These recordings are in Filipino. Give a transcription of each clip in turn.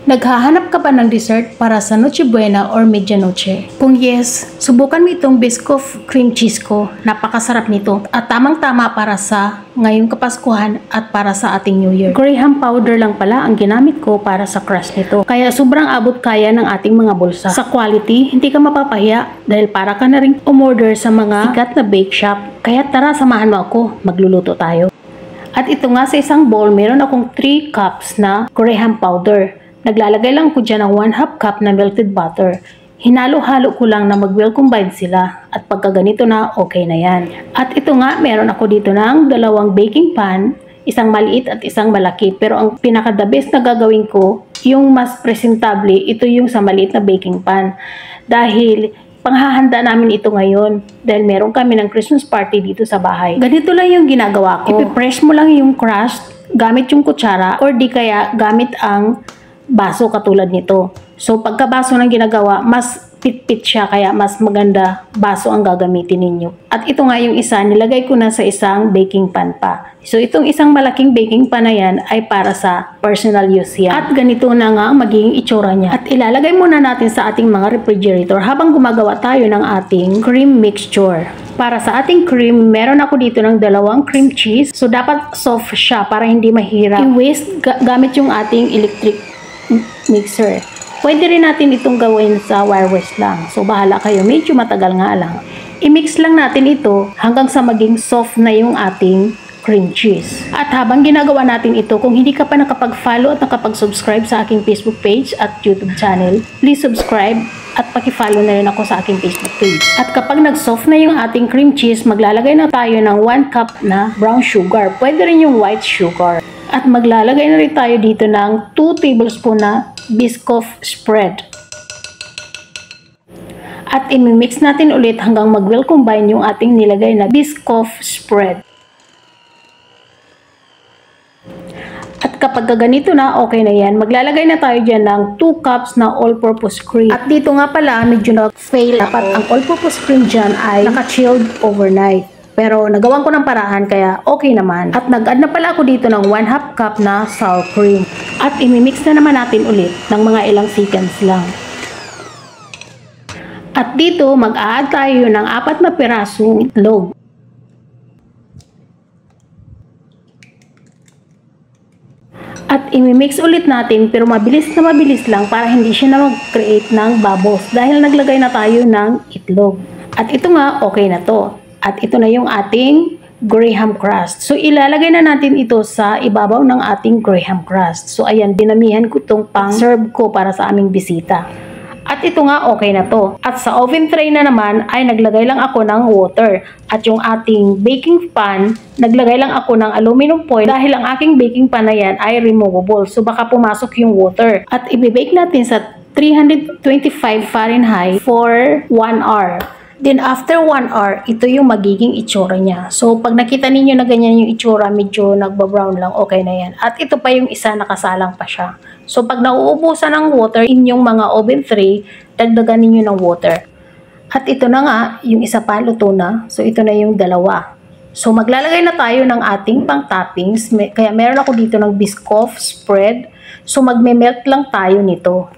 Naghahanap ka ba ng dessert para sa Noche Buena or Medianoche? Kung yes, subukan mo itong Biscoff cream cheese ko. Napakasarap nito at tamang-tama para sa ngayong Kapaskuhan at para sa ating New Year. Graham powder lang pala ang ginamit ko para sa crust nito. Kaya sobrang abot kaya ng ating mga bulsa. Sa quality, hindi ka mapapahiya dahil para ka na rin umorder sa mga sikat na bake shop. Kaya tara, samahan mo ako. Magluluto tayo. At ito nga, sa isang bowl, meron akong 3 cups na Graham powder. Naglalagay lang ko dyan ng 1/2 cup na melted butter. Hinalo-halo ko lang na mag-well combine sila. At pagka ganito na, okay na yan. At ito nga, meron ako dito ng 2 baking pan, isang maliit at isang malaki. Pero ang pinaka-the best na gagawin ko, yung mas presentable, ito yung sa maliit na baking pan. Dahil panghahanda namin ito ngayon. Dahil meron kami ng Christmas party dito sa bahay. Ganito lang yung ginagawa ko. Ipipress mo lang yung crust gamit yung kutsara or di kaya gamit ang baso katulad nito. So pagkabaso ng ginagawa, mas pit-pit siya kaya mas maganda baso ang gagamitin ninyo. At ito nga yung isa, nilagay ko na sa isang baking pan pa. So itong isang malaking baking pan na yan ay para sa personal use yan. At ganito na nga ang magiging itsura niya. At ilalagay muna natin sa ating mga refrigerator habang gumagawa tayo ng ating cream mixture. Para sa ating cream, meron ako dito ng 2 cream cheese. So dapat soft siya para hindi mahirap i-whisk gamit yung ating electric mixer. Pwede rin natin itong gawin sa wire whisk lang. So bahala kayo, medyo matagal nga lang. I-mix lang natin ito hanggang sa maging soft na yung ating cream cheese. At habang ginagawa natin ito, kung hindi ka pa nakapag-follow at nakapag-subscribe sa aking Facebook page at YouTube channel, please subscribe at paki-follow na rin ako sa aking Facebook page. At kapag nag-soft na yung ating cream cheese, maglalagay na tayo ng 1 cup na brown sugar. Pwede rin yung white sugar. At maglalagay na rin tayo dito ng 2 tablespoon na Biscoff spread. At imimix natin ulit hanggang mag-well combine yung ating nilagay na Biscoff spread. At kapag ganito na, okay na yan. Maglalagay na tayo dyan ng 2 cups na all-purpose cream. At dito nga pala, medyo na-fail. Dapat ang all-purpose cream dyan ay naka-chilled overnight. Pero nagawan ko ng paraan kaya okay naman. At nag-add na pala ako dito ng 1/2 cup na sour cream. At imimix na naman natin ulit ng mga ilang seconds lang. At dito mag-a-add tayo ng 4 na pirasong itlog. At imimix ulit natin pero mabilis lang para hindi siya na mag-create ng bubbles dahil naglagay na tayo ng itlog. At ito nga, okay na to. At ito na yung ating Graham crust. So ilalagay na natin ito sa ibabaw ng ating Graham crust. So ayan, dinamihan ko itong pang-serve ko para sa aming bisita. At ito nga, okay na to. At sa oven tray na naman ay naglagay lang ako ng water. At yung ating baking pan, naglagay lang ako ng aluminum foil dahil ang aking baking pan na yan ay removable. So baka pumasok yung water. At i-bake natin sa 325 Fahrenheit for 1 hour. Then after 1 hour, ito yung magiging itsura niya. So pag nakita ninyo na ganyan yung itsura, medyo nagba-brown lang, okay na yan. At ito pa yung isa, nakasalang pa siya. So pag nauubusan ng water inyong mga oven tray, dagdagan ninyo ng water. At ito na nga, yung isa pa luto na. So ito na yung 2. So maglalagay na tayo ng ating pang toppings. Kaya meron ako dito ng Biscoff spread. So magme-melt lang tayo nito.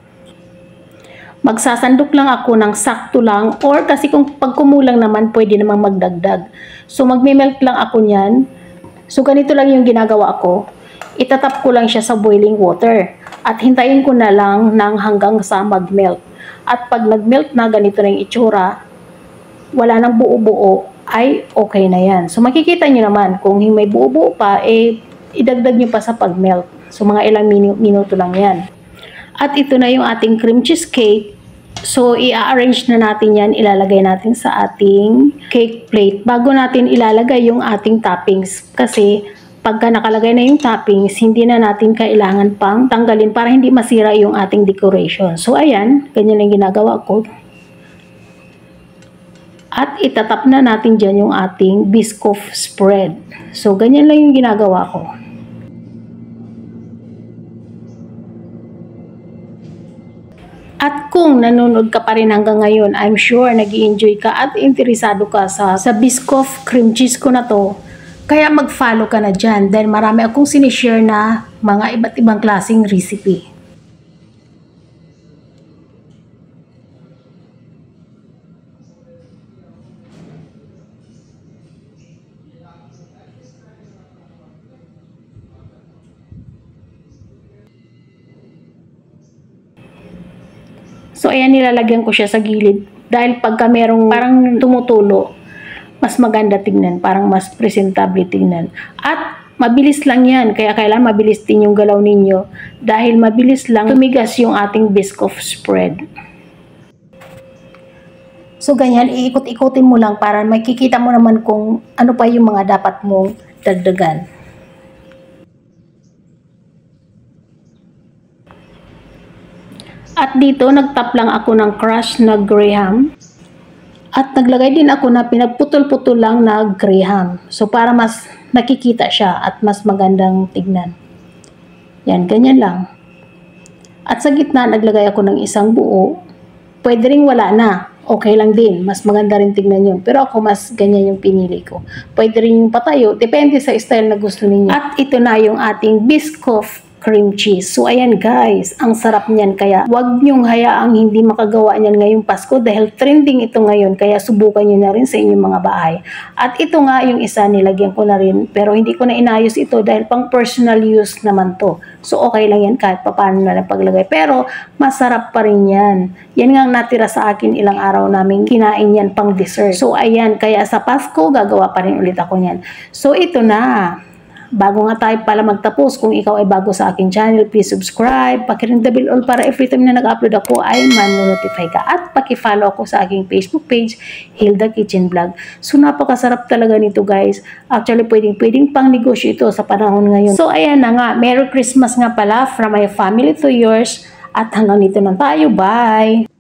Magsasandok lang ako ng sakto lang or kasi kung pagkumulang naman pwede namang magdagdag. So magme-melt lang ako niyan. So ganito lang yung ginagawa ko. Itatap ko lang siya sa boiling water at hintayin ko na lang hanggang sa mag-melt. At pag nag-melt na, ganito na yung itsura, wala nang buo-buo, ay okay na yan. So makikita nyo naman kung may buo-buo pa, idagdag nyo pa sa pag-melt. So mga ilang minuto lang yan. At ito na yung ating cream cheesecake. So, i-arrange na natin yan, ilalagay natin sa ating cake plate bago natin ilalagay yung ating toppings. Kasi, pagka nakalagay na yung toppings, hindi na natin kailangan pang tanggalin para hindi masira yung ating decoration. So, ayan, ganyan lang ginagawa ko. At itatap na natin dyan yung ating Biscoff spread. So, ganyan lang yung ginagawa ko. At kung nanonood ka pa rin hanggang ngayon, I'm sure nag-i-enjoy ka at interesado ka sa Biscoff cream cheese ko na to. Kaya mag-follow ka na dyan dahil marami akong sinishare na mga iba't ibang klaseng recipe. So ayan, nilalagyan ko siya sa gilid. Dahil pagka merong parang tumutulo, mas maganda tingnan, parang mas presentable tingnan. At mabilis lang yan, kaya kailangan mabilis din yung galaw ninyo. Dahil mabilis lang tumigas yung ating Biscoff spread. So ganyan, iikot-ikutin mo lang para makikita mo naman kung ano pa yung mga dapat mong dagdagan. At dito, nagtap lang ako ng crushed na graham. At naglagay din ako na pinagputol-putol lang na graham. So para mas nakikita siya at mas magandang tignan. Yan, ganyan lang. At sa gitna, naglagay ako ng isang buo. Pwede ring wala na. Okay lang din. Mas maganda rin tignan yun. Pero ako mas ganyan yung pinili ko. Pwede rin yung patayo. Depende sa style na gusto ninyo. At ito na yung ating Biscoff cream cheese. So ayan guys, ang sarap niyan, kaya wag niyong hayaang hindi makagawa niyan ngayong Pasko dahil trending ito ngayon, kaya subukan niyo na rin sa inyong mga bahay. At ito nga yung isa, nilagyan ko na rin pero hindi ko na inayos ito dahil pang personal use naman to. So okay lang yan kahit paano na lang paglagay, pero masarap pa rin yan. Yan nga natira sa akin, ilang araw namin kinain yan pang dessert. So ayan, kaya sa Pasko gagawa pa rin ulit ako niyan. So ito na. Bago nga tayo pala magtapos, kung ikaw ay bago sa akin channel, please subscribe, pakiring the bell all para every time na nag-upload ako ay manonotify ka, at pakifollow ako sa aking Facebook page, Hilda Kitchen Vlog. So napakasarap talaga nito guys. Actually pwedeng pang negosyo ito sa panahon ngayon. So ayan na nga, Merry Christmas nga pala from my family to yours, at hanggang dito na tayo, bye!